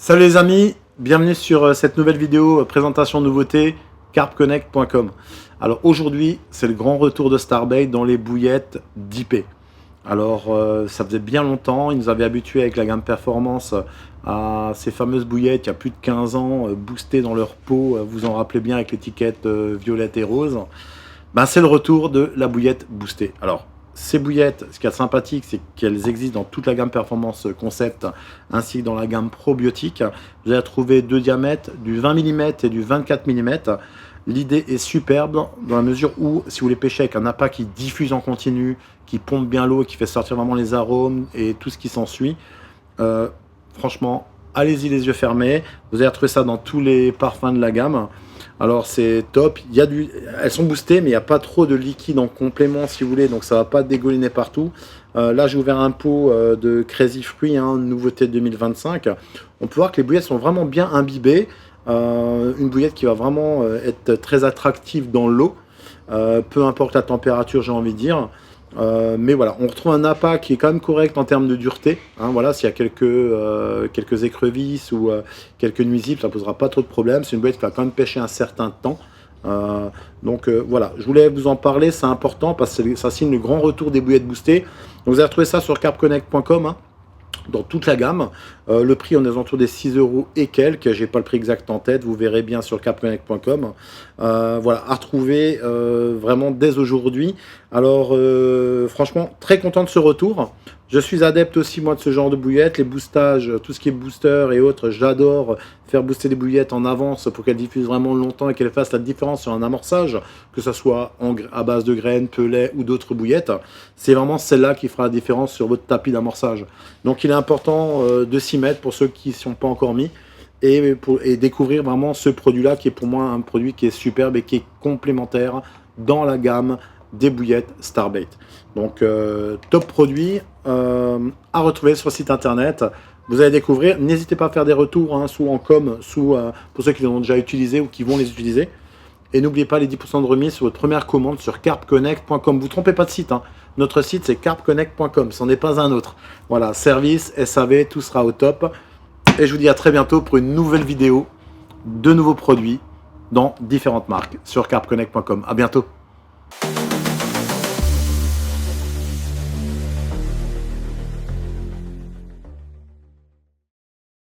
Salut les amis, bienvenue sur cette nouvelle vidéo présentation nouveauté carpconnect.com. Alors aujourd'hui c'est le grand retour de Starbait dans les bouillettes d'IP. Alors ça faisait bien longtemps, ils nous avaient habitués avec la gamme performance à ces fameuses bouillettes il y a plus de 15 ans, boostées dans leur peau, vous en rappelez bien avec l'étiquette violette et rose. Ben, c'est le retour de la bouillette boostée. Alors ces bouillettes, ce qui est sympathique, c'est qu'elles existent dans toute la gamme Performance Concept ainsi que dans la gamme probiotique. Vous allez trouver deux diamètres, du 20 mm et du 24 mm. L'idée est superbe dans la mesure où, si vous les pêchez avec un appât qui diffuse en continu, qui pompe bien l'eau, qui fait sortir vraiment les arômes et tout ce qui s'ensuit, franchement, allez-y les yeux fermés. Vous allez retrouver ça dans tous les parfums de la gamme. Alors c'est top, elles sont boostées mais il n'y a pas trop de liquide en complément si vous voulez, donc ça ne va pas dégouliner partout. Là j'ai ouvert un pot de Crazy Fruit, nouveauté 2025. On peut voir que les bouillettes sont vraiment bien imbibées. Une bouillette qui va vraiment être très attractive dans l'eau, peu importe la température j'ai envie de dire. Mais voilà, on retrouve un appât qui est quand même correct en termes de dureté. Voilà, s'il y a quelques écrevisses ou quelques nuisibles, ça ne posera pas trop de problèmes. C'est une bouillette qui va quand même pêcher un certain temps. Donc voilà, je voulais vous en parler, c'est important parce que ça signe le grand retour des bouillettes boostées. Donc, vous allez retrouver ça sur carpconnect.com. Dans toute la gamme, le prix on est autour des 6 € et quelques, j'ai pas le prix exact en tête, vous verrez bien sur carpconnect.com. Voilà, à retrouver vraiment dès aujourd'hui. Alors franchement très content de ce retour. Je suis adepte aussi moi de ce genre de bouillettes, les boostages, tout ce qui est booster et autres, j'adore faire booster des bouillettes en avance pour qu'elles diffusent vraiment longtemps et qu'elles fassent la différence sur un amorçage, que ce soit à base de graines, pelets ou d'autres bouillettes. C'est vraiment celle-là qui fera la différence sur votre tapis d'amorçage. Donc il est important de s'y mettre pour ceux qui ne sont pas encore mis et découvrir vraiment ce produit-là qui est pour moi un produit qui est superbe et qui est complémentaire dans la gamme des bouillettes Starbait. Donc top produit à retrouver sur le site internet. Vous allez découvrir, n'hésitez pas à faire des retours soit en com, soit pour ceux qui les ont déjà utilisés ou qui vont les utiliser. Et n'oubliez pas les 10% de remise sur votre première commande sur carpconnect.com. Vous ne trompez pas de site, Notre site c'est carpconnect.com, ce n'est pas un autre. Voilà, service, SAV, tout sera au top. Et je vous dis à très bientôt pour une nouvelle vidéo de nouveaux produits dans différentes marques sur carpconnect.com. À bientôt.